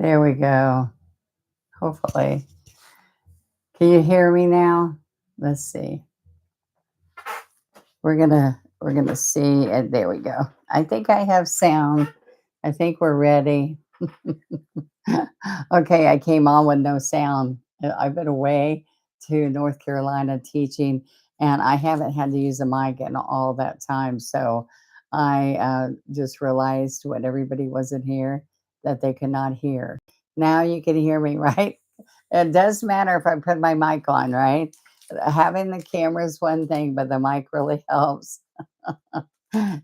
There we go. Hopefully. Can you hear me now? Let's see. We're gonna see and there we go. I think I have sound. I think we're ready. Okay, I came on with no sound. I've been away to North Carolina teaching, and I haven't had to use a mic in all that time. So I just realized when everybody wasn't here that they could not hear. Now you can hear me, right? It does matter if I put my mic on, right? Having the camera is one thing, but the mic really helps.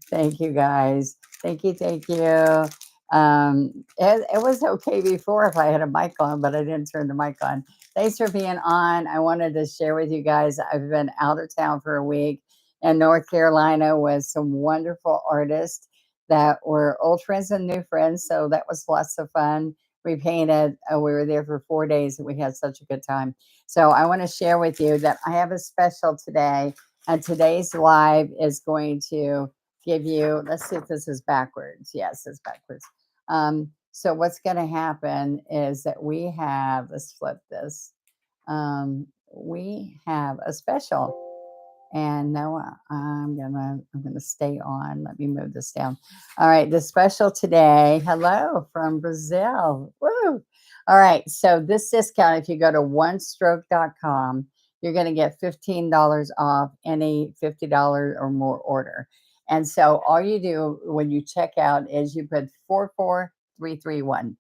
Thank you guys. Thank you. Thank you. It was okay before if I had a mic on, but I didn't turn the mic on. Thanks for being on. I wanted to share with you guys. I've been out of town for a week in North Carolina with some wonderful artists that were old friends and new friends. So that was lots of fun. We painted, we were there for 4 days and we had such a good time. So I want to share with you that I have a special today, and today's live is going to give you, let's see if this is backwards. Yes, it's backwards. So what's going to happen is that we have, let's flip this. We have a special. And Noah, I'm gonna stay on. Let me move this down. All right, the special today. Hello from Brazil. Woo! All right, so this discount, if you go to onestroke.com, you're gonna get $15 off any $50 or more order. And so all you do when you check out is you put 44331.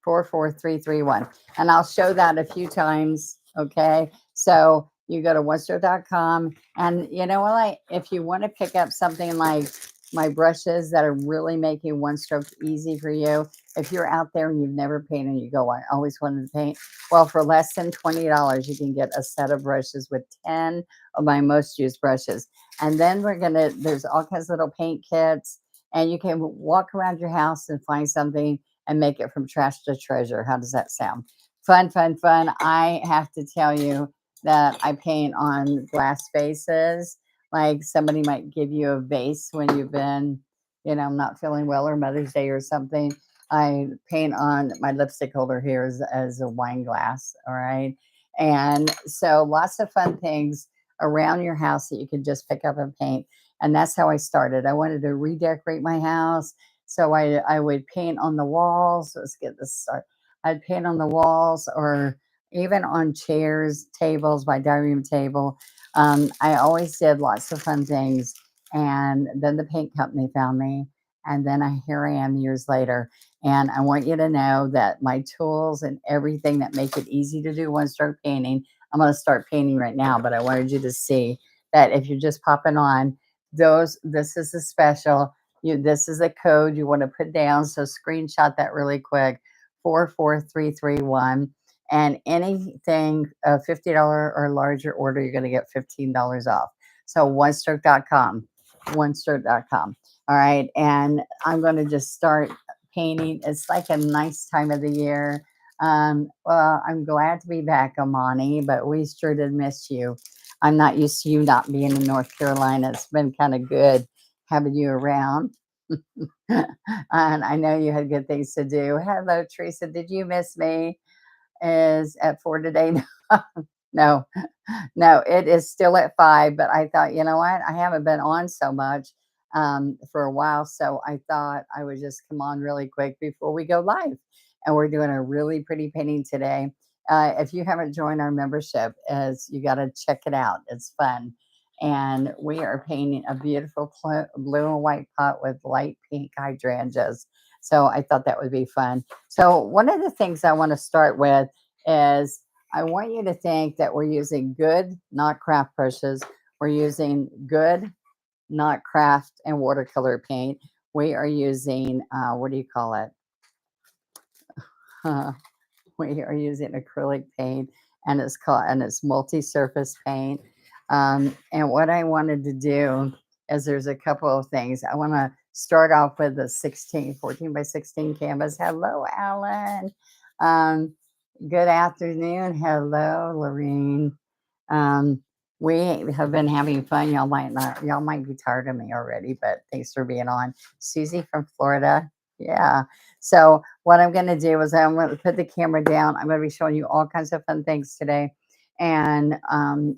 44331. And I'll show that a few times. Okay. So you go to onestroke.com, and you know what? If you want to pick up something like my brushes that are really making one stroke easy for you, if you're out there and you've never painted, you go, I always wanted to paint. Well, for less than $20, you can get a set of brushes with 10 of my most used brushes. And then there's all kinds of little paint kits, and you can walk around your house and find something and make it from trash to treasure. How does that sound? Fun, fun, fun. I have to tell you that I paint on glass vases. Like somebody might give you a vase when you've been, not feeling well, or Mother's Day or something. I paint on my lipstick holder here as a wine glass. All right. And so lots of fun things around your house that you can just pick up and paint. And that's how I started. I wanted to redecorate my house. So I would paint on the walls. Let's get this started. I'd paint on the walls, or even on chairs, tables, my dining room table. I always did lots of fun things. And then the paint company found me. And then here I am years later. And I want you to know that my tools and everything that make it easy to do one stroke painting, I'm going to start painting right now, but I wanted you to see that if you're just popping on, this is a special. This is a code you want to put down. So screenshot that really quick. 44331. And anything $50 or larger order, you're going to get $15 off. So onestroke.com. Onestroke.com. All right. And I'm going to just start painting. It's like a nice time of the year. Well, I'm glad to be back, Amani, but we sure did miss you. I'm not used to you not being in North Carolina. It's been kind of good having you around. And I know you had good things to do. Hello, Teresa. Did you miss me? Is at 4 today? No, no, it is still at 5. But I thought, you know what? I haven't been on so much for a while. So I thought I would just come on really quick before we go live. And we're doing a really pretty painting today. If you haven't joined our membership, you got to check it out. It's fun. And we are painting a beautiful blue and white pot with light pink hydrangeas. So I thought that would be fun. So one of the things I want to start with is I want you to think that we're using good, not craft brushes. We're using good, not craft and watercolor paint. We are using, what do you call it? We are using acrylic paint, and it's multi-surface paint. And what I wanted to do is there's a couple of things. I want to start off with a 14 by 16 canvas. Hello, Alan. Good afternoon. Hello, Lorene. We have been having fun. Y'all might be tired of me already, but thanks for being on. Susie from Florida. Yeah. So what I'm going to do is I'm going to put the camera down. I'm going to be showing you all kinds of fun things today. And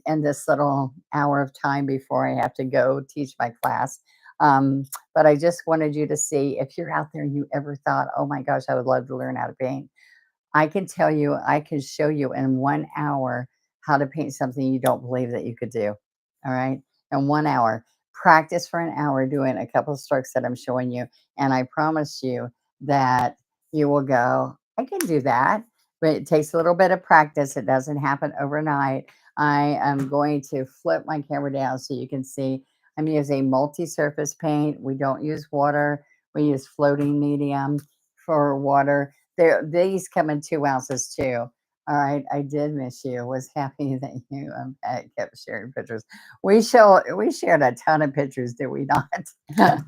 in this little hour of time before I have to go teach my class. But I just wanted you to see if you're out there and you ever thought, oh my gosh, I would love to learn how to paint. I can tell you, I can show you in 1 hour how to paint something you don't believe that you could do. All right. In 1 hour, practice for an hour doing a couple of strokes that I'm showing you. And I promise you that you will go, I can do that. But it takes a little bit of practice. It doesn't happen overnight. I am going to flip my camera down so you can see I'm using multi-surface paint. We don't use water. We use floating medium for water. These come in 2 ounces too. All right, I did miss you. Was happy that you kept sharing pictures. We shared a ton of pictures, did we not?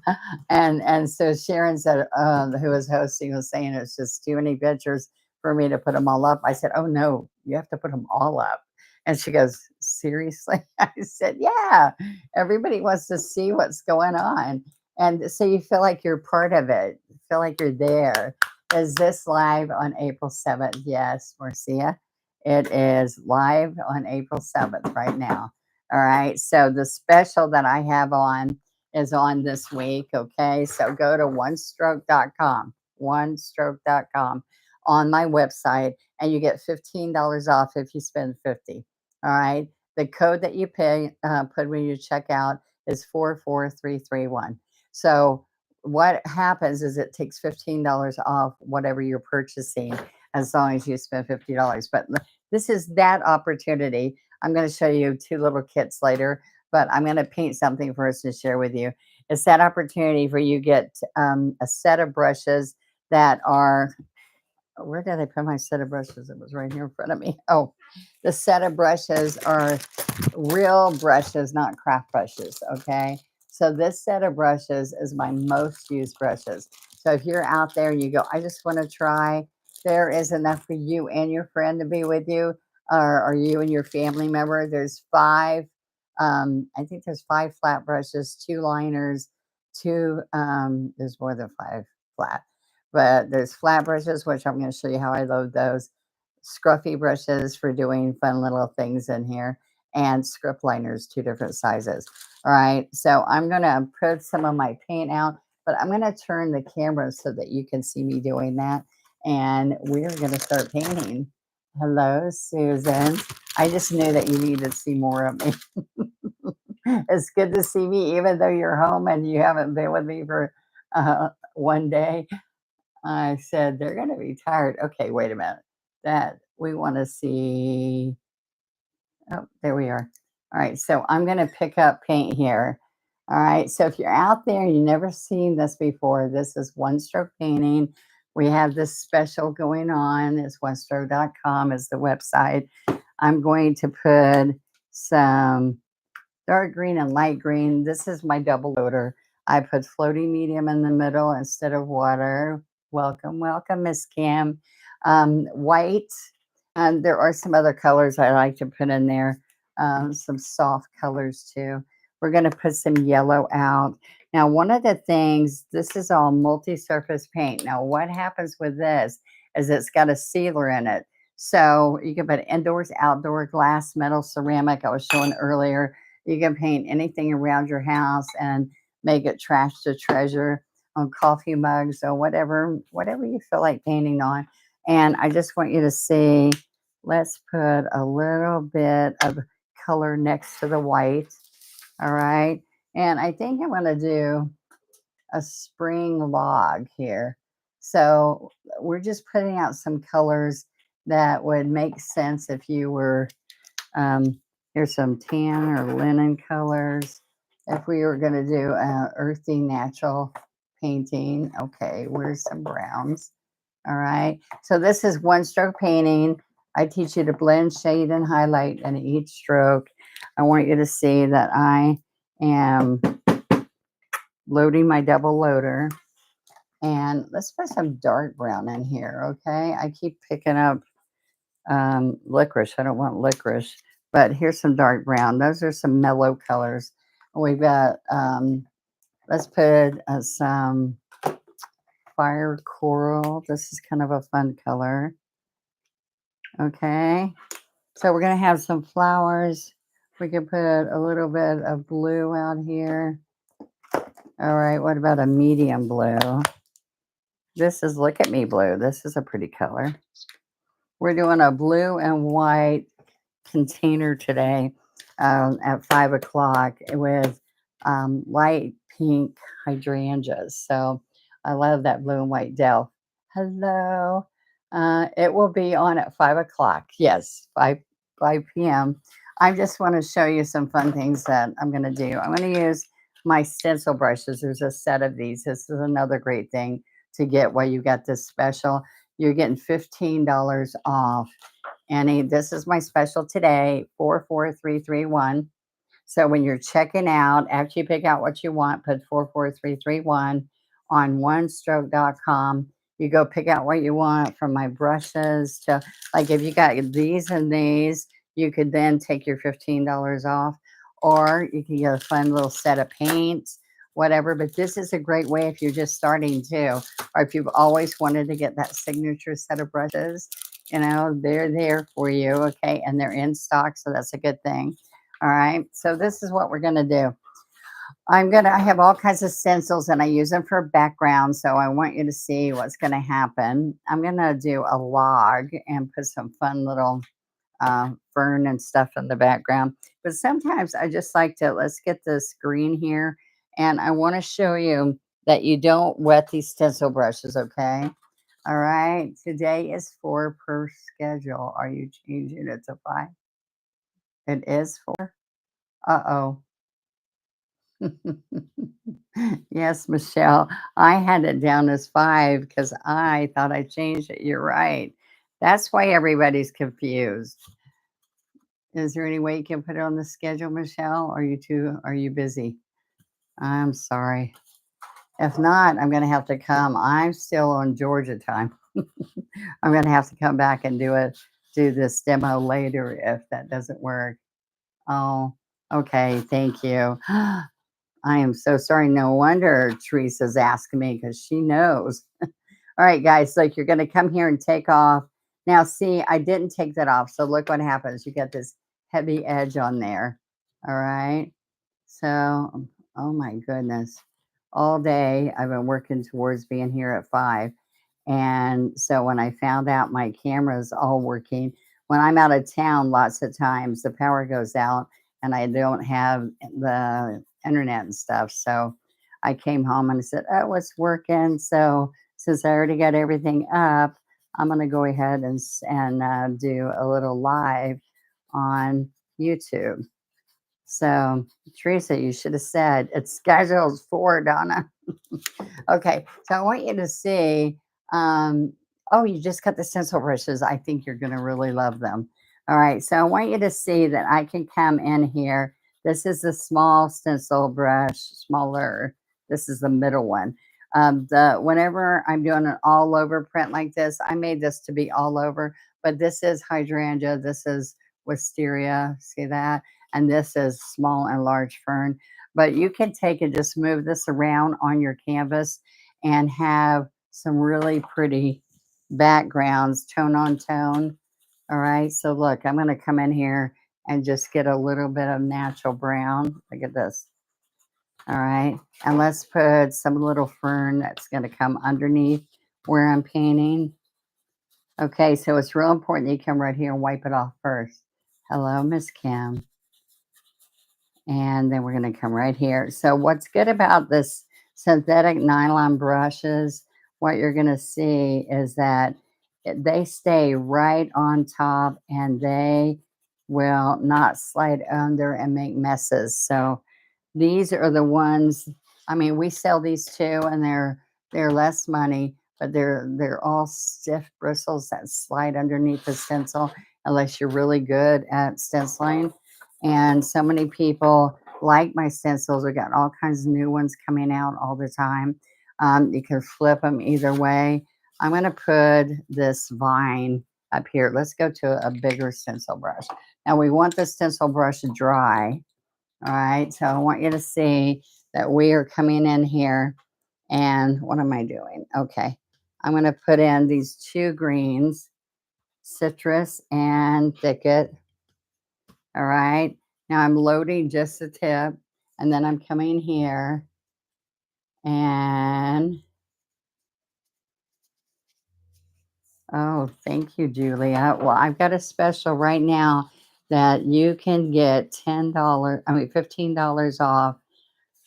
And so Sharon said, who was hosting, was saying it's just too many pictures for me to put them all up. I said, oh no, you have to put them all up. And she goes, seriously? I said, yeah. Everybody wants to see what's going on, and so you feel like you're part of it. Feel like you're there. Is this live on April 7th? Yes, Marcia. It is live on April 7th right now. All right. So the special that I have on is on this week. Okay. So go to onestroke.com, onestroke.com on my website, and you get $15 off if you spend 50. All right. The code that you put when you check out is 44331. So what happens is it takes $15 off whatever you're purchasing as long as you spend $50. But this is that opportunity. I'm going to show you two little kits later, but I'm going to paint something first to share with you. It's that opportunity for you get a set of brushes that are, where did I put my set of brushes? It was right here in front of me. Oh, the set of brushes are real brushes, not craft brushes. Okay. So this set of brushes is my most used brushes. So if you're out there and you go, I just want to try, there is enough for you and your friend to be with you, or you and your family member. There's five, I think there's five flat brushes, two liners, two, there's more than five flat, but there's flat brushes, which I'm going to show you how I load those. Scruffy brushes for doing fun little things in here, and script liners, two different sizes. All right, so I'm going to put some of my paint out, but I'm going to turn the camera so that you can see me doing that. And we're going to start painting. Hello, Susan. I just knew that you needed to see more of me. It's good to see me, even though you're home and you haven't been with me for one day. I said, they're going to be tired. Okay, wait a minute. That we want to see. Oh, there we are. All right, so I'm going to pick up paint here. All right, so if you're out there and you've never seen this before, this is one stroke painting. We have this special going on. It's onestroke.com is the website. I'm going to put some dark green and light green. This is my double loader. I put floating medium in the middle instead of water. Welcome, welcome, Miss Kim. White. And there are some other colors I like to put in there. Some soft colors too. We're going to put some yellow out. Now, one of the things, this is all multi-surface paint. Now, what happens with this is it's got a sealer in it. So you can put indoors, outdoor, glass, metal, ceramic, I was showing earlier. You can paint anything around your house and make it trash to treasure on coffee mugs or whatever you feel like painting on. And I just want you to see, let's put a little bit of color next to the white. All right. And I think I'm going to do a spring log here. So we're just putting out some colors that would make sense if you were, here's some tan or linen colors. If we were going to do earthy natural painting. Okay, where's some browns? All right. So this is one stroke painting. I teach you to blend, shade, and highlight in each stroke. I want you to see that I am loading my double loader. And let's put some dark brown in here, okay? I keep picking up licorice. I don't want licorice, but here's some dark brown. Those are some mellow colors. We've got, let's put some fire coral. This is kind of a fun color. Okay. So we're going to have some flowers. We can put a little bit of blue out here. All right. What about a medium blue? This is Look at Me blue. This is a pretty color. We're doing a blue and white container today at 5 o'clock with light pink hydrangeas. So I love that blue and white Dell. Hello. It will be on at 5 o'clock. Yes, 5 p.m. I just want to show you some fun things that I'm going to do. I'm going to use my stencil brushes. There's a set of these. This is another great thing to get while you got this special. You're getting $15 off. And this is my special today, 44331. So when you're checking out, after you pick out what you want, put 44331 on onestroke.com. You go pick out what you want from my brushes to, like, if you got these and these, you could then take your $15 off, or you can get a fun little set of paints, whatever. But this is a great way if you're just starting too, or if you've always wanted to get that signature set of brushes, you know, they're there for you. Okay. And they're in stock. So that's a good thing. All right. So this is what we're going to do. I have all kinds of stencils and I use them for background. So I want you to see what's going to happen. I'm going to do a log and put some fun little fern and stuff in the background. But sometimes I just like to, let's get this green here. And I want to show you that you don't wet these stencil brushes. Okay. All right. Today is 4 per schedule. Are you changing it to 5? It is 4. Uh-oh. Yes, Michelle. I had it down as 5 because I thought I changed it. You're right. That's why everybody's confused. Is there any way you can put it on the schedule, Michelle? Are you busy? I'm sorry. If not, I'm gonna have to come. I'm still on Georgia time. I'm gonna have to come back and do this demo later if that doesn't work. Oh, okay. Thank you. I am so sorry. No wonder Teresa's asking me because she knows. All right, guys, like you're going to come here and take off. Now, see, I didn't take that off. So look what happens. You get this heavy edge on there. All right. So, oh my goodness. All day I've been working towards being here at 5. And so when I found out my camera's all working, when I'm out of town, lots of times the power goes out and I don't have the internet and stuff. So I came home and I said, oh, it's working. So since I already got everything up, I'm going to go ahead and do a little live on YouTube. So Teresa, you should have said it's scheduled for Donna. Okay, so I want you to see. Oh, you just got the stencil brushes. I think you're going to really love them. All right, so I want you to see that I can come in here. This is the small stencil brush, smaller. This is the middle one. Whenever I'm doing an all over print like this, I made this to be all over, but this is hydrangea. This is wisteria. See that? And this is small and large fern. But you can take and just move this around on your canvas and have some really pretty backgrounds, tone on tone. All right, so look, I'm going to come in here and just get a little bit of natural brown. Look at this. All right, and let's put some little fern that's going to come underneath where I'm painting. Okay, so it's real important that you come right here and wipe it off first. Hello, Miss Kim. And then we're going to come right here. So what's good about this synthetic nylon brushes, what you're going to see is that they stay right on top and they will not slide under and make messes. So these are the ones, I mean, we sell these too, and they're less money, but they're all stiff bristles that slide underneath the stencil unless you're really good at stenciling. And so many people like my stencils. We got all kinds of new ones coming out all the time. You can flip them either way. I'm going to put this vine up here. Let's go to a bigger stencil brush. Now we want the stencil brush dry. All right. So I want you to see that we are coming in here And what am I doing? Okay. I'm going to put in these two greens, citrus and thicket. All right. Now I'm loading just the tip, and then I'm coming here and oh, thank you, Julia. Well, I've got a special right now that you can get $15 off.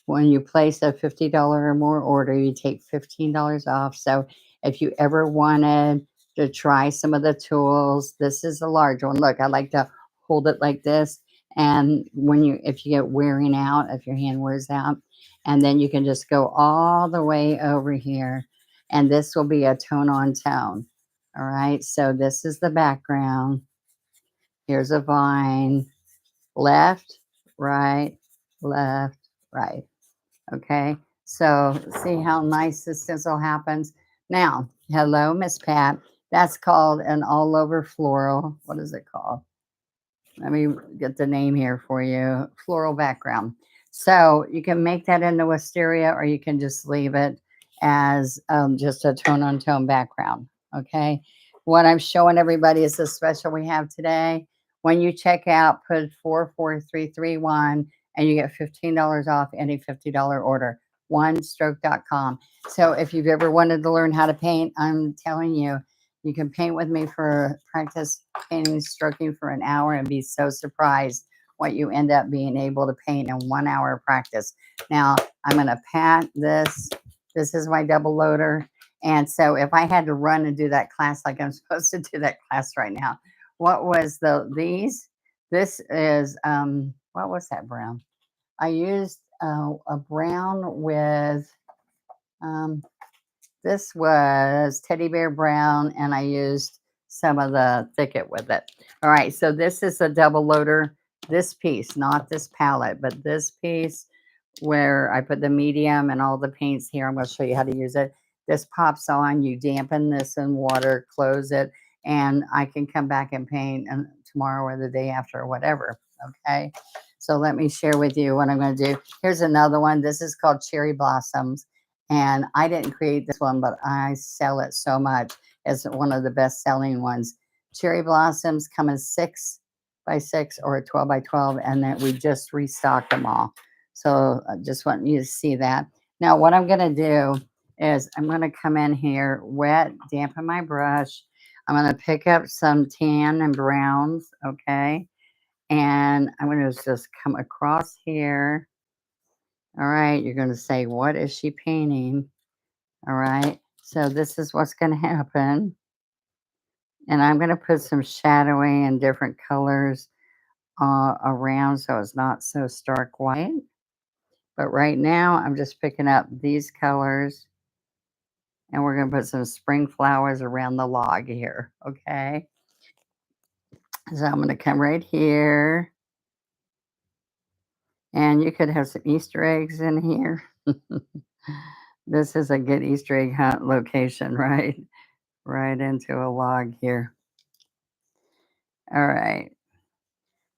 When you place a $50 or more order, you take $15 off. So if you ever wanted to try some of the tools, this is a large one. Look, I like to hold it like this. And if you get wearing out, if your hand wears out, and then you can just go all the way over here. And this will be a tone on tone. All right. So this is the background. Here's a vine. Left, right, left, right. Okay, so see how nice this stencil happens. Now, hello, Miss Pat. That's called an all over floral. What is it called? Let me get the name here for you. Floral background. So you can make that into wisteria, or you can just leave it as just a tone on tone background. Okay. What I'm showing everybody is the special we have today. When you check out, put 44331 and you get $15 off any $50 order. OneStroke.com. So if you've ever wanted to learn how to paint, I'm telling you, you can paint with me for practice painting, stroking for an hour, and be so surprised what you end up being able to paint in 1 hour of practice. Now, I'm going to pat this. This is my double loader. And so if I had to run and do that class like I'm supposed to do that class right now, what was these? This is, what was that brown? I used a brown with, this was teddy bear brown, and I used some of the thicket with it. All right, so this is a double loader. This piece, not this palette, but this piece where I put the medium and all the paints here. I'm going to show you how to use it. This pops on. You dampen this in water, close it, and I can come back and paint tomorrow or the day after or whatever. Okay, so let me share with you what I'm going to do. Here's another one. This is called Cherry Blossoms. And I didn't create this one, but I sell it so much. It's one of the best selling ones. Cherry blossoms come in 6x6 or 12x12, and then we just restocked them all. So I just want you to see that. Now, what I'm going to do is I'm going to come in here, wet, dampen my brush. I'm going to pick up some tan and browns, okay? And I'm going to just come across here. All right, you're going to say, what is she painting? All right, so this is what's going to happen. And I'm going to put some shadowing and different colors around so it's not so stark white. But right now, I'm just picking up these colors. And we're going to put some spring flowers around the log here, okay? So I'm going to come right here. And you could have some Easter eggs in here. This is a good Easter egg hunt location, right? Right into a log here. All right.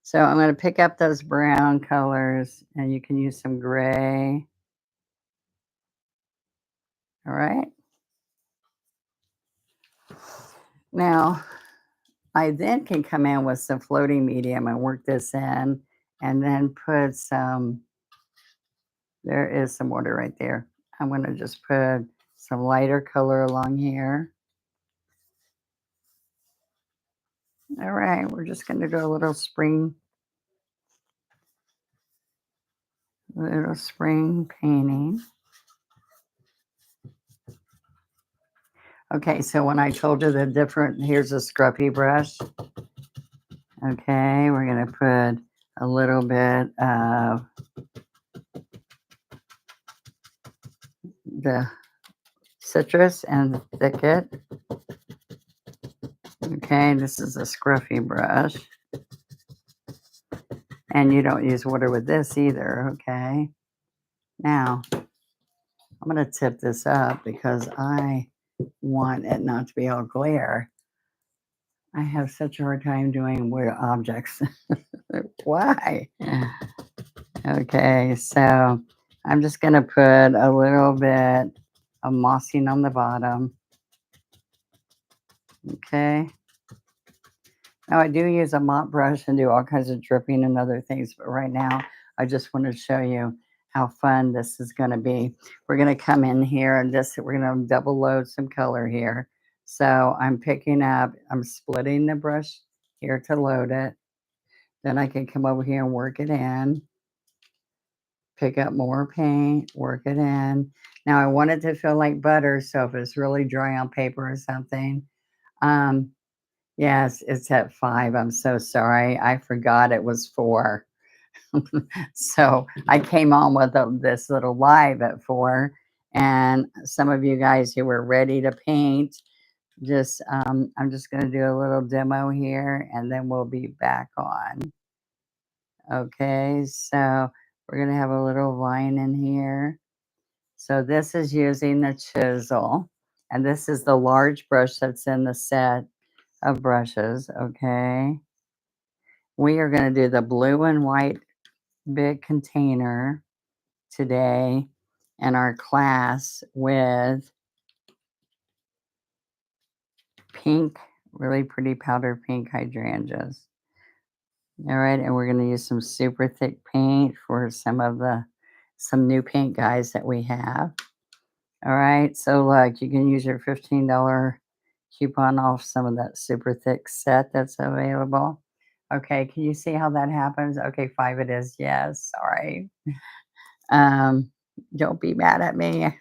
So I'm going to pick up those brown colors, and you can use some gray. All right. Now, I then can come in with some floating medium and work this in, and then put some, there is some water right there. I'm going to just put some lighter color along here. All right, we're just going to do a little spring painting. Okay, so when I told you the different, here's a scruffy brush. Okay, we're going to put a little bit of the citrus and thicket. Okay, this is a scruffy brush. And you don't use water with this either, okay? Now, I'm going to tip this up because I want it not to be all glare. I have such a hard time doing wood objects. Why? Okay, so I'm just going to put a little bit mossing on the bottom. Okay. Now I do use a mop brush and do all kinds of dripping and other things, but right now I just want to show you how fun this is going to be. We're going to come in here and we're going to double load some color here. So I'm splitting the brush here to load it. Then I can come over here and work it in, pick up more paint, work it in. Now I want it to feel like butter, so if it's really dry on paper or something, um, yes, it's at 5. I'm so sorry. I forgot it was 4. So I came on with this little live at 4. And some of you guys who were ready to paint, I'm just going to do a little demo here and then we'll be back on. Okay, so we're going to have a little line in here. So this is using the chisel. And this is the large brush that's in the set of brushes, okay? We are going to do the blue and white big container today in our class with pink, really pretty powder pink hydrangeas. All right, and we're going to use some super thick paint for some new paint guys that we have. All right, so look, you can use your $15 coupon off some of that super thick set that's available. Okay, can you see how that happens? Okay, 5 it is. Yes, sorry. Um, don't be mad at me.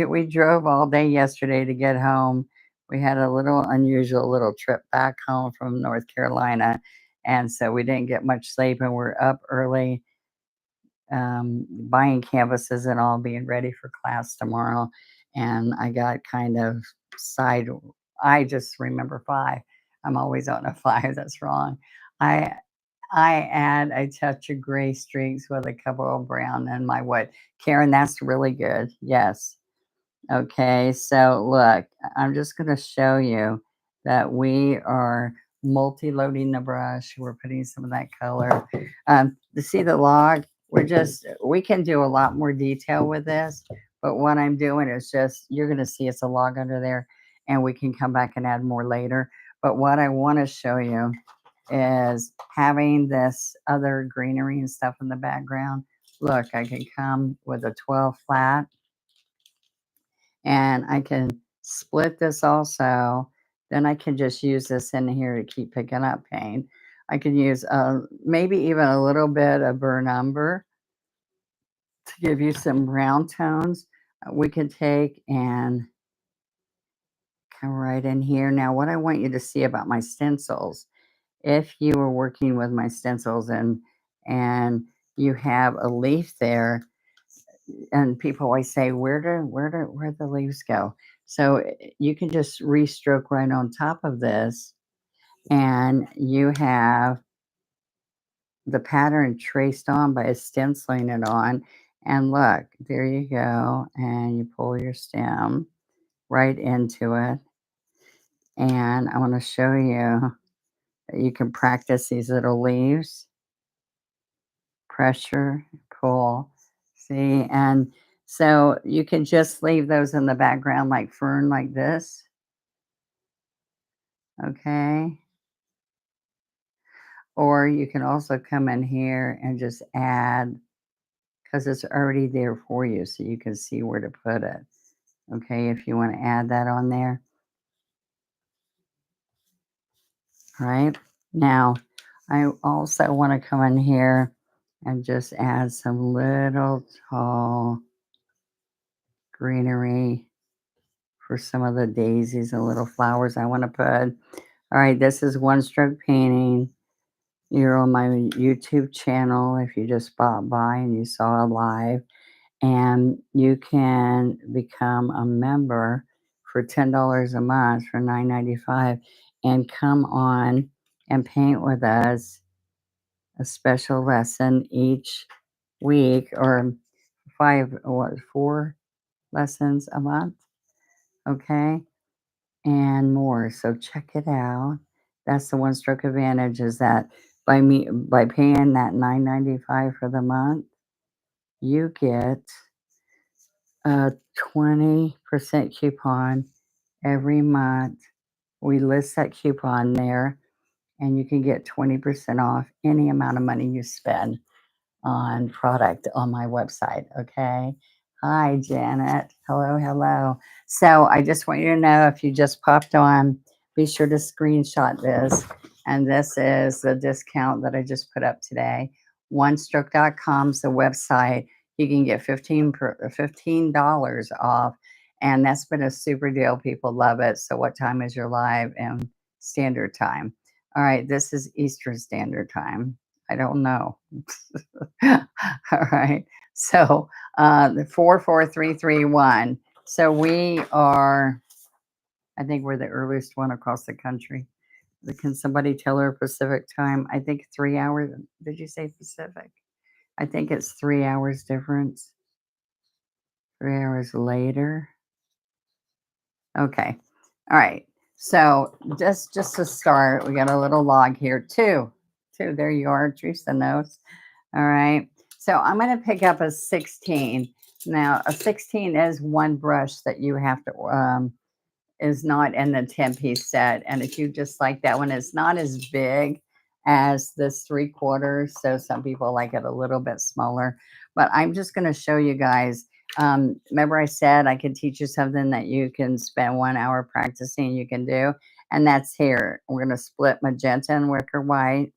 We drove all day yesterday to get home. We had a little unusual little trip back home from North Carolina, and so we didn't get much sleep, and we're up early buying canvases and all, being ready for class tomorrow. And I got kind of side. I just remember 5. I'm always on a 5. That's wrong. I I add a touch of gray streaks with a couple of brown in my wood. Karen, that's really good. Yes. Okay, so look, I'm just going to show you that we are multi-loading the brush. We're putting some of that color. To see the log, we can do a lot more detail with this, but what I'm doing is you're going to see it's a log under there, and we can come back and add more later. But what I want to show you is having this other greenery and stuff in the background. Look, I can come with a 12 flat and I can split this also. Then I can just use this in here to keep picking up paint. I can use maybe even a little bit of burnt umber to give you some brown tones. We can take and come right in here. Now, what I want you to see about my stencils, if you were working with my stencils and you have a leaf there, and people always say, where the leaves go? So you can just restroke right on top of this, and you have the pattern traced on by stenciling it on. And look, there you go. And you pull your stem right into it. And I want to show you that you can practice these little leaves. Pressure, pull. See, and so you can just leave those in the background like fern like this. Okay. Or you can also come in here and just add, because it's already there for you, so you can see where to put it. Okay, if you want to add that on there. All right. Now, I also want to come in here and just add some little tall greenery for some of the daisies and little flowers I want to put. All right, this is One Stroke Painting. You're on my YouTube channel if you just stopped by and you saw a live. And you can become a member for $10 a month for $9.95 and come on and paint with us a special lesson each week, or 4 lessons a month. Okay. And more. So check it out. That's the One Stroke advantage, is that by paying that $9.95 for the month, you get a 20% coupon every month. We list that coupon there, and you can get 20% off any amount of money you spend on product on my website. Okay. Hi, Janet. Hello, hello. So I just want you to know if you just popped on, be sure to screenshot this. And this is the discount that I just put up today. OneStroke.com is the website. You can get $15 off. And that's been a super deal. People love it. So, what time is your live and standard time? All right, this is Eastern Standard Time. I don't know. All right. So the 44331. So we are, I think we're the earliest one across the country. Can somebody tell her Pacific time? I think 3 hours. Did you say Pacific? I think it's 3 hours difference. 3 hours later. Okay. All right. So just to start, we got a little log here. Two. There you are. Teresa knows. All right. So I'm going to pick up a 16. Now, a 16 is one brush that you have to, is not in the 10-piece set. And if you just like that one, it's not as big as this 3/4. So some people like it a little bit smaller. But I'm just going to show you guys. Remember I said I could teach you something that you can spend 1 hour practicing, you can do. And that's here. We're going to split magenta and wicker white.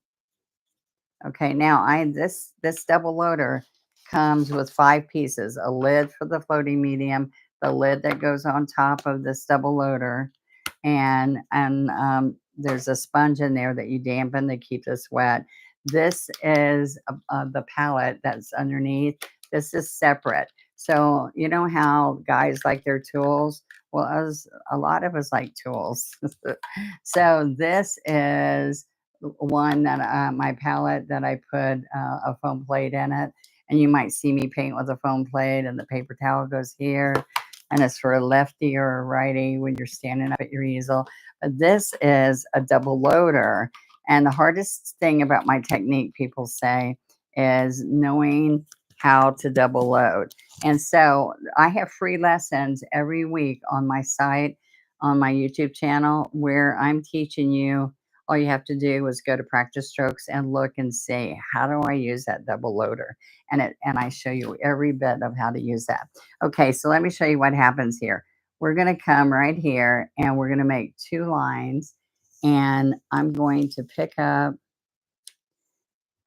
Okay, now this double loader comes with 5 pieces: a lid for the floating medium, the lid that goes on top of this double loader, and there's a sponge in there that you dampen to keep this wet. This is the palette that's underneath. This is separate. So you know how guys like their tools? Well, a lot of us like tools. So this is one that my palette that I put a foam plate in it, and you might see me paint with a foam plate, and the paper towel goes here, and it's for a lefty or a righty when you're standing up at your easel. But this is a double loader, and the hardest thing about my technique, people say, is knowing how to double load. And so I have free lessons every week on my site, on my YouTube channel, where I'm teaching you. All you have to do is go to practice strokes and look and see, how do I use that double loader? And I show you every bit of how to use that. Okay, so let me show you what happens here. We're going to come right here and we're going to make 2 lines, and I'm going to pick up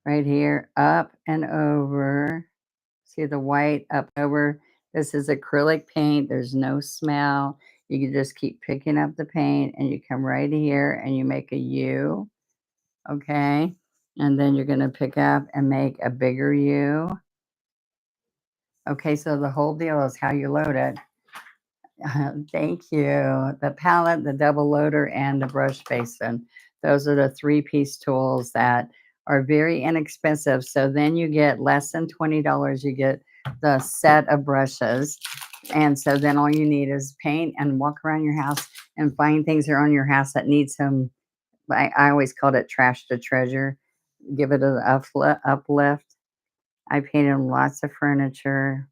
right here, up and over. See the white up over. This is acrylic paint. There's no smell. You can just keep picking up the paint, and you come right here and you make a U. Okay. And then you're going to pick up and make a bigger U. Okay. So the whole deal is how you load it. Thank you. The palette, the double loader, and the brush basin. Those are the 3-piece tools that are very inexpensive. So then you get less than $20. You get the set of brushes. And so then all you need is paint and walk around your house and find things around your house that need some. I always called it trash to treasure. Give it an uplift. I painted lots of furniture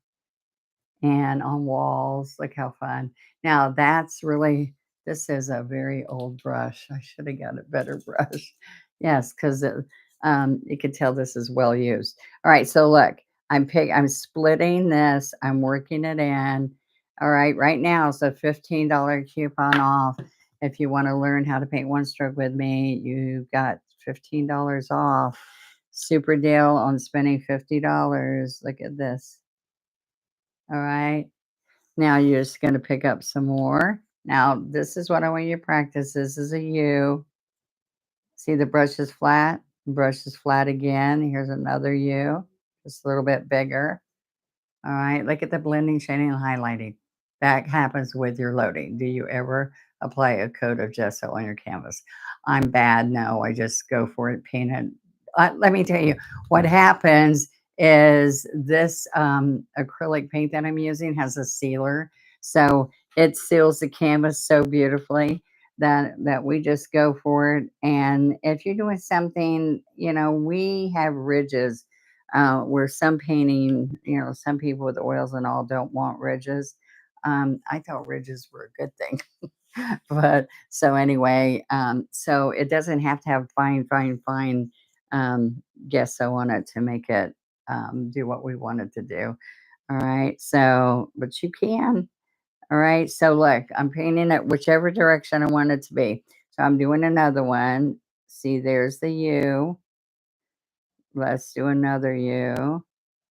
and on walls. Look how fun. Now that's really, this is a very old brush. I should have got a better brush. Yes, because you could tell this is well used. All right, so look, I'm splitting this. I'm working it in. All right, right now it's a $15 coupon off. If you want to learn how to paint one stroke with me, you've got $15 off. Super deal on spending $50. Look at this. All right. Now you're just going to pick up some more. Now, this is what I want you to practice. This is a U. See, the brush is flat. The brush is flat again. Here's another U, just a little bit bigger. All right. Look at the blending, shading, and highlighting. That happens with your loading. Do you ever apply a coat of gesso on your canvas? I'm bad. No, I just go for it, paint it. Let me tell you, what happens is this acrylic paint that I'm using has a sealer. So it seals the canvas so beautifully that we just go for it. And if you're doing something, we have ridges where some painting, some people with oils and all don't want ridges. I thought ridges were a good thing. But so anyway, so it doesn't have to have fine, fine, fine gesso on it to make it do what we want it to do. All right. So, but you can. All right. So look, I'm painting it whichever direction I want it to be. So I'm doing another one. See, there's the U. Let's do another U.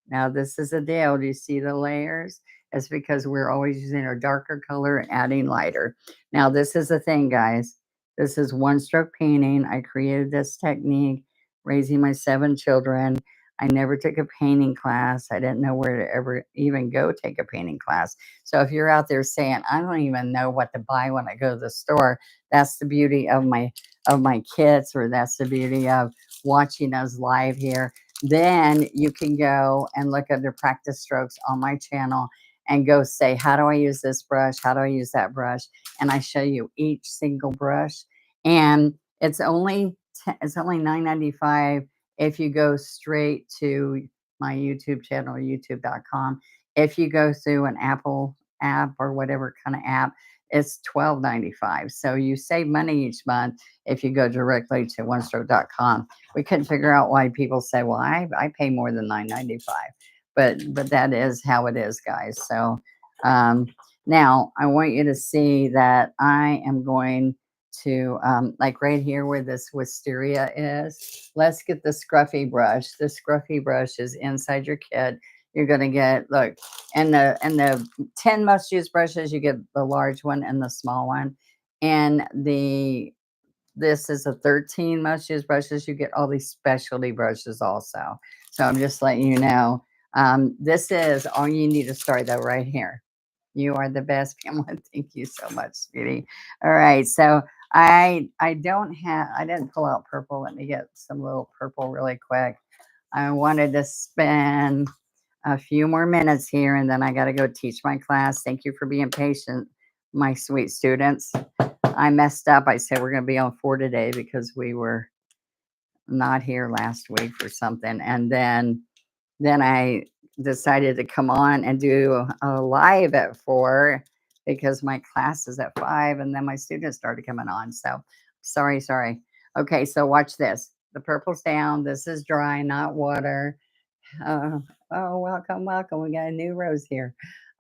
Now, this is a deal. Do you see the layers? It's because we're always using a darker color and adding lighter. Now, this is the thing, guys. This is one stroke painting. I created this technique raising my 7 children. I never took a painting class. I didn't know where to ever even go take a painting class. So if you're out there saying, I don't even know what to buy when I go to the store, that's the beauty of my kits, or that's the beauty of watching us live here. Then you can go and look at the practice strokes on my channel and go say, how do I use this brush? How do I use that brush? And I show you each single brush. And it's only $9.95 if you go straight to my YouTube channel, youtube.com. If you go through an Apple app or whatever kind of app, it's $12.95. So you save money each month if you go directly to onestroke.com. We couldn't figure out why people say, well, I pay more than $9.95. But that is how it is, guys. So now I want you to see that I am going to like right here where this wisteria is. Let's get the scruffy brush. The scruffy brush is inside your kit. You're gonna get, look, and the 10 must use brushes, you get the large one and the small one. And this is a 13 must use brushes. You get all these specialty brushes also. So I'm just letting you know. This is all you need to start though, right here. You are the best, Pamela. Thank you so much, sweetie. All right. So I didn't pull out purple. Let me get some little purple really quick. I wanted to spend a few more minutes here and then I got to go teach my class. Thank you for being patient, my sweet students. I messed up. I said we're going to be on 4 today because we were not here last week for something. And then I decided to come on and do a live at 4 because my class is at 5 and then my students started coming on. So sorry. Okay, so watch this. The purple's down. This is dry, not water. Uh, oh, welcome, welcome. We got a new rose here.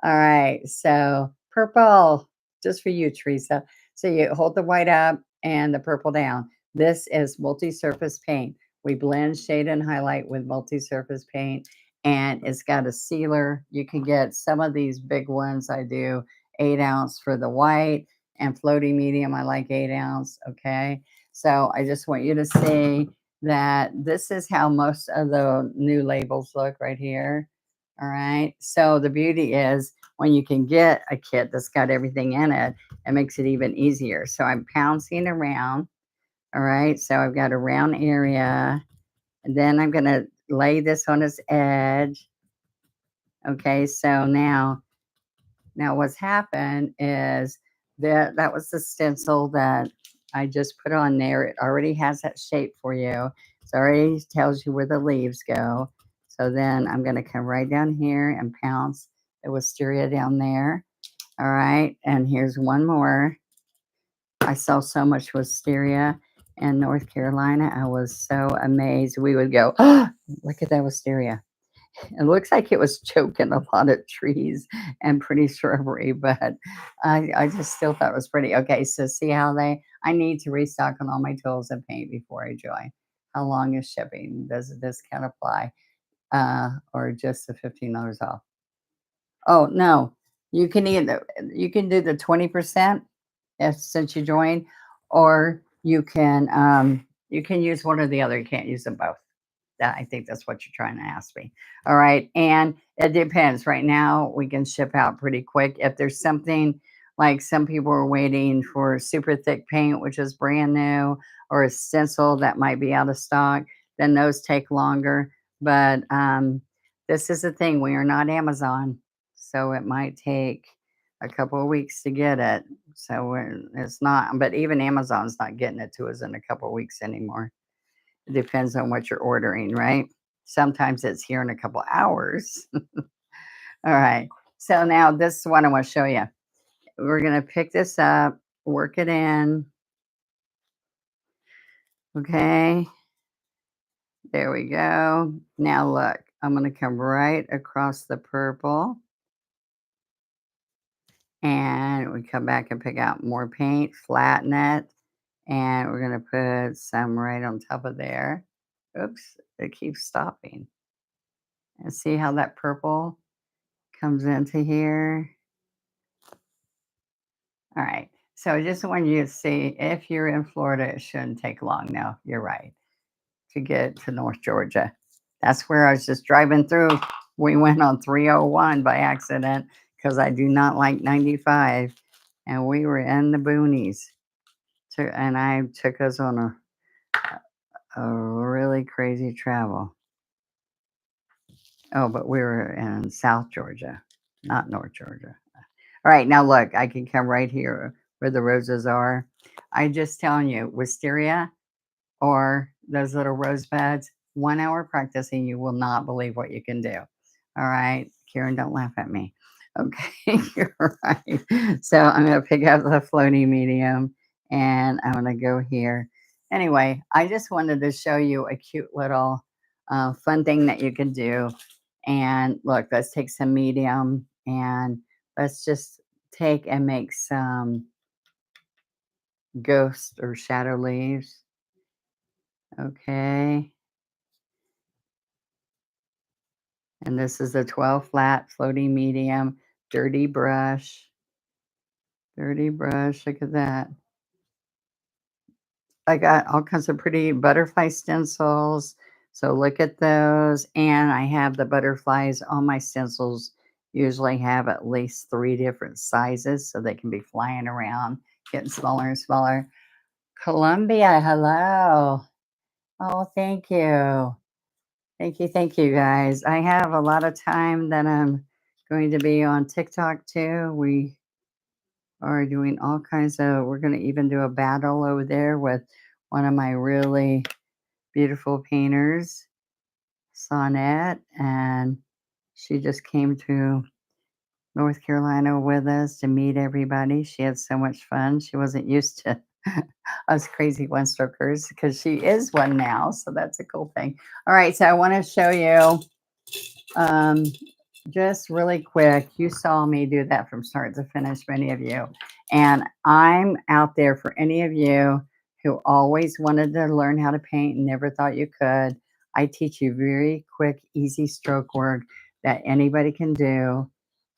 All right, so purple, just for you, Teresa. So you hold the white up and the purple down. This is multi-surface paint. We blend, shade, and highlight with multi-surface paint, and it's got a sealer. You can get some of these big ones. I do 8 ounce for the white, and floating medium, I like 8 ounce. Okay, so I just want you to see that this is how most of the new labels look right here. All right. So the beauty is when you can get a kit that's got everything in it, it makes it even easier. So I'm pouncing around. All right. So I've got a round area. And then I'm going to lay this on its edge. Okay. So now what's happened is that was the stencil that I just put on there. It already has that shape for you. It already tells you where the leaves go. So then I'm going to come right down here and pounce the wisteria down there. All right. And here's one more. I saw so much wisteria in North Carolina. I was so amazed. We would go, oh, look at that wisteria. It looks like it was choking a lot of trees and pretty shrubbery, but I just still thought it was pretty. Okay, so see how I need to restock on all my tools and paint before I join. How long is shipping? Does this kind of apply? Or just the $15 off? Oh, no, you can do the 20% if since you joined, or you can use one or the other. You can't use them both. That I think that's what you're trying to ask me. All right. And it depends. Right now, we can ship out pretty quick. If there's something like some people are waiting for super thick paint, which is brand new, or a stencil that might be out of stock, then those take longer. But this is the thing. We are not Amazon. So it might take a couple of weeks to get it. So it's not, but even Amazon's not getting it to us in a couple of weeks anymore. It depends on what you're ordering, right? Sometimes it's here in a couple hours. All right. So now this is what I want to show you. We're going to pick this up, work it in. Okay. There we go. Now look, I'm going to come right across the purple and we come back and pick out more paint, flatten it, and we're going to put some right on top of there. Oops, it keeps stopping. And see how that purple comes into here? All right. So I just want you to see if you're in Florida, it shouldn't take long. No, you're right. To get to North Georgia. That's where I was just driving through. We went on 301 by accident because I do not like 95. And we were in the boonies. And I took us on a really crazy travel. Oh, but we were in South Georgia, not North Georgia. All right, now look, I can come right here where the roses are. I just telling you, wisteria or those little rose beds, 1 hour practicing, you will not believe what you can do. All right, Karen, don't laugh at me. Okay, you're right. So I'm going to pick up the floating medium and I'm going to go here. Anyway, I just wanted to show you a cute little fun thing that you can do. And look, let's take some medium and let's just take and make some ghost or shadow leaves. Okay. And this is a 12 flat floating medium, dirty brush. Dirty brush, look at that. I got all kinds of pretty butterfly stencils. So look at those. And I have the butterflies on my stencils. Usually have at least 3 different sizes so they can be flying around, getting smaller and smaller. Columbia, hello. Oh, thank you. Thank you, guys. I have a lot of time that I'm going to be on TikTok too. We are doing all kinds of, we're going to even do a battle over there with one of my really beautiful painters, Sonette, and she just came to North Carolina with us to meet everybody. She had so much fun. She wasn't used to us crazy one strokers because she is one now. So that's a cool thing. All right. So I want to show you um, just really quick. You saw me do that from start to finish, many of you. And I'm out there for any of you who always wanted to learn how to paint and never thought you could. I teach you very quick, easy stroke work that anybody can do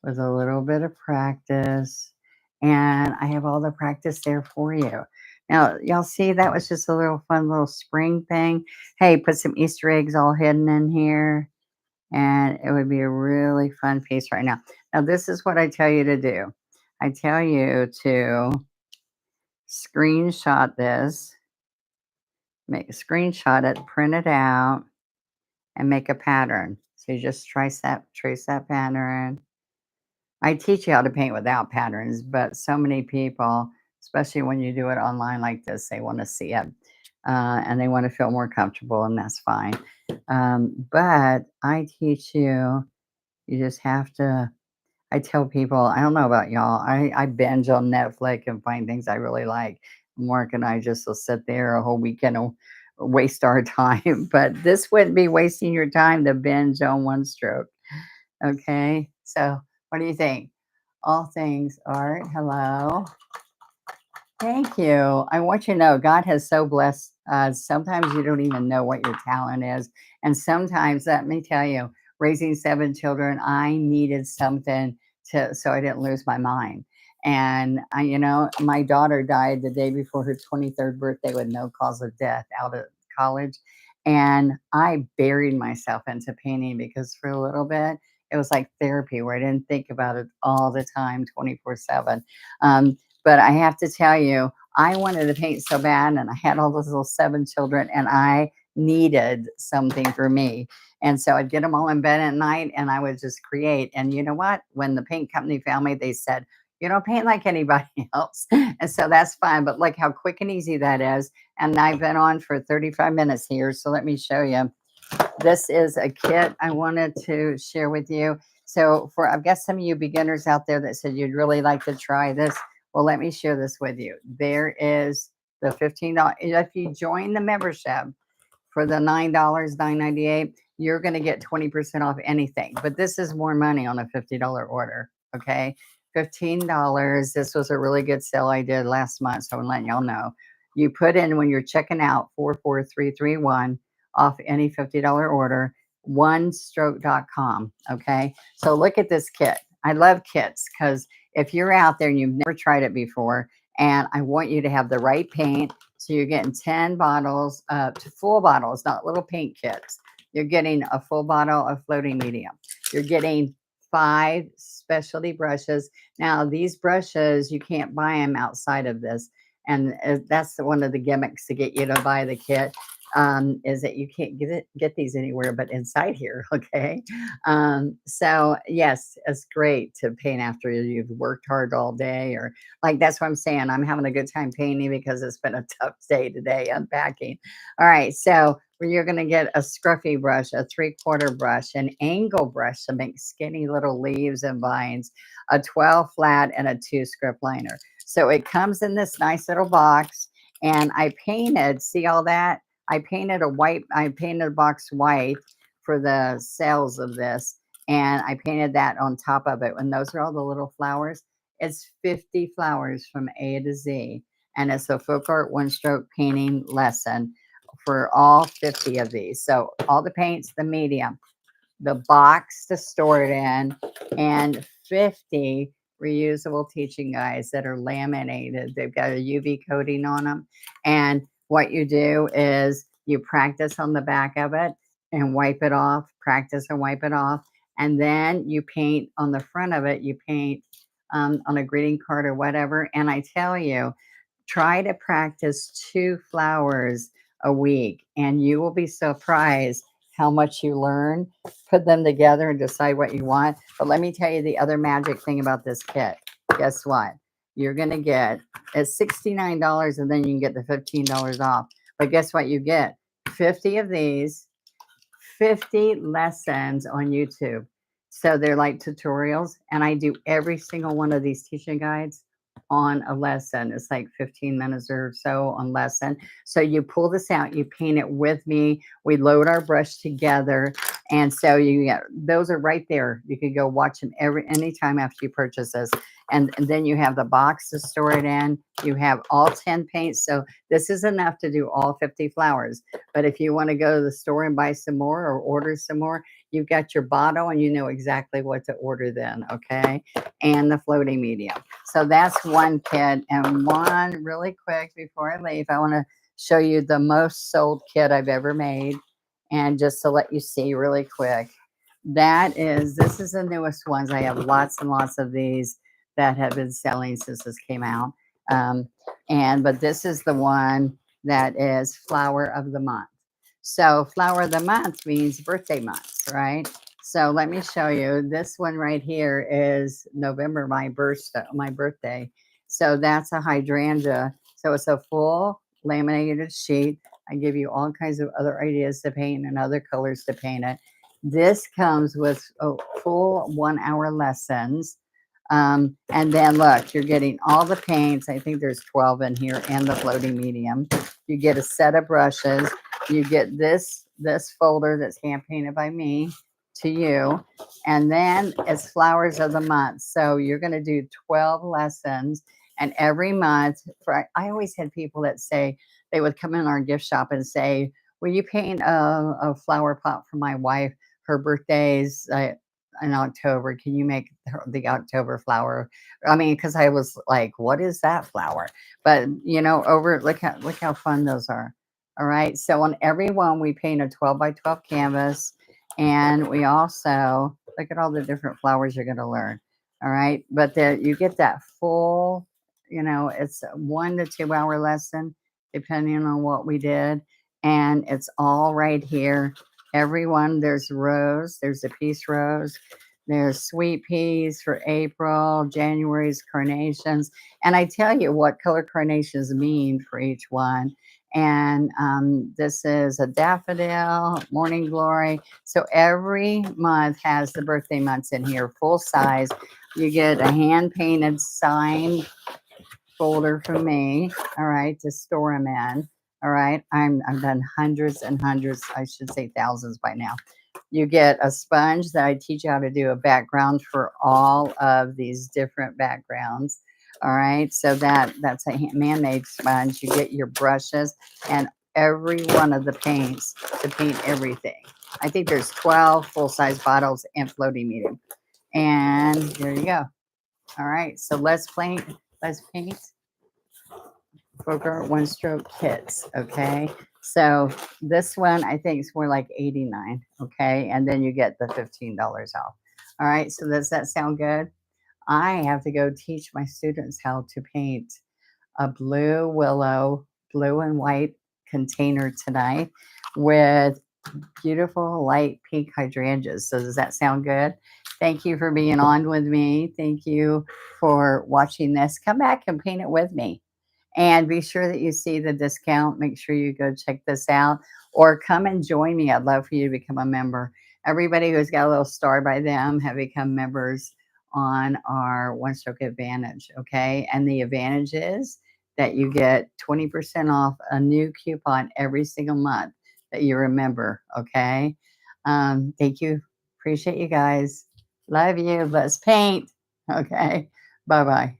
with a little bit of practice. And I have all the practice there for you. Now, y'all see that was just a little fun little spring thing. Hey, put some Easter eggs all hidden in here. And it would be a really fun piece right now. Now, this is what I tell you to do. I tell you to screenshot this, make a screenshot it, print it out, and make a pattern. So you just trace that pattern. I teach you how to paint without patterns, but so many people, especially when you do it online like this, they want to see it and they want to feel more comfortable, and that's fine. But I teach you, you just have to. I tell people, I don't know about y'all, I binge on Netflix and find things I really like. Mark and I just will sit there a whole weekend and waste our time. But this wouldn't be wasting your time to binge on one stroke. Okay. So what do you think? All things art. Hello. Thank you. I want you to know God has so blessed. Sometimes you don't even know what your talent is. And sometimes, let me tell you, raising 7 children, I needed something to, so I didn't lose my mind. And my daughter died the day before her 23rd birthday with no cause of death out of college. And I buried myself into painting because for a little bit, it was like therapy where I didn't think about it all the time, 24/7. But I have to tell you, I wanted to paint so bad, and I had all those little 7 children, and I needed something for me. And so I'd get them all in bed at night, and I would just create. And you know what? When the paint company found me, they said, "You don't paint like anybody else." And so that's fine. But look how quick and easy that is. And I've been on for 35 minutes here. So let me show you. This is a kit I wanted to share with you. So I've got some of you beginners out there that said you'd really like to try this. Well, let me share this with you. There is the $15. If you join the membership for the $9, 9.98, you're going to get 20% off anything. But this is more money on a $50 order. Okay. $15. This was a really good sale I did last month. So I'm letting y'all know. You put in when you're checking out 44331 off any $50 order, onestroke.com. Okay. So look at this kit. I love kits because if you're out there and you've never tried it before, and I want you to have the right paint. So you're getting 10 bottles, full bottles, not little paint kits. You're getting a full bottle of floating medium. You're getting 5 specialty brushes. Now, these brushes, you can't buy them outside of this. And that's one of the gimmicks to get you to buy the kit, is that you can't get these anywhere but inside here. Okay. So yes, it's great to paint after you've worked hard all day, or like, that's what I'm saying. I'm having a good time painting because it's been a tough day today unpacking. All right. So you're going to get a scruffy brush, a 3/4 brush, an angle brush to make skinny little leaves and vines, a 12 flat, and a 2 script liner. So it comes in this nice little box, and I painted, see all that? I painted a box white for the sales of this, and I painted that on top of it. And those are all the little flowers. It's 50 flowers from A to Z, and it's a folk art one stroke painting lesson for all 50 of these. So all the paints, the medium, the box to store it in, and 50 reusable teaching guides that are laminated. They've got a UV coating on them. And what you do is you practice on the back of it and wipe it off, practice and wipe it off. And then you paint on the front of it, you paint on a greeting card or whatever. And I tell you, try to practice 2 flowers a week, and you will be surprised how much you learn. Put them together and decide what you want. But let me tell you the other magic thing about this kit. Guess what? You're going to get, it's $69, and then you can get the $15 off. But guess what you get? 50 of these, 50 lessons on YouTube. So they're like tutorials, and I do every single one of these teaching guides on a lesson. It's like 15 minutes or so on lesson. So you pull this out, you paint it with me. We load our brush together. And so you get, those are right there. You can go watch them anytime after you purchase this. And then you have the box to store it in. You have all 10 paints. So this is enough to do all 50 flowers. But if you want to go to the store and buy some more or order some more, you've got your bottle and you know exactly what to order then, okay? And the floating medium. So that's one kit. And one really quick before I leave, I want to show you the most sold kit I've ever made. And just to let you see really quick, this is the newest ones. I have lots and lots of these that have been selling since this came out. But this is the one that is flower of the month. So flower of the month means birthday months, right? So let me show you. This one right here is November, my birthday. So that's a hydrangea. So it's a full laminated sheet. I give you all kinds of other ideas to paint and other colors to paint it. This comes with full 1-hour lessons. And then look, you're getting all the paints. I think there's 12 in here and the floating medium. You get a set of brushes. You get this folder that's hand painted by me to you. And then it's flowers of the month. So you're going to do 12 lessons. And every month, I always had people that say, they would come in our gift shop and say, will you paint a flower pot for my wife? Her birthday's in October. Can you make the October flower? I mean, because I was like, what is that flower? But you know, look how fun those are. All right. So on every one, we paint a 12 by 12 canvas. And we also look at all the different flowers you're going to learn. All right. But you get that full, it's a 1 to 2 hour lesson, depending on what we did. And it's all right here. Everyone, there's rows. There's a piece rose. There's sweet peas for April, January's carnations. And I tell you what color carnations mean for each one. And this is a daffodil, morning glory. So every month has the birthday months in here, full size. You get a hand painted sign folder from me, all right, to store them in. All right. I've done hundreds and hundreds, I should say thousands by now. You get a sponge that I teach you how to do a background for all of these different backgrounds. All right. So that's a man-made sponge. You get your brushes and every one of the paints to paint everything. I think there's 12 full-size bottles and floating medium. And there you go. All right. So let's paint. Let's paint. Kroger one stroke kits. Okay. So this one I think is more like 89. Okay. And then you get the $15 off. All right. So does that sound good? I have to go teach my students how to paint a blue willow, blue and white container tonight with beautiful light pink hydrangeas. So does that sound good? Thank you for being on with me. Thank you for watching this. Come back and paint it with me. And be sure that you see the discount. Make sure you go check this out or come and join me. I'd love for you to become a member. Everybody who's got a little star by them have become members on our One Stroke Advantage. Okay. And the advantage is that you get 20% off a new coupon every single month that you remember. Okay. Thank you. Appreciate you guys. Love you. Let's paint. Okay. Bye bye.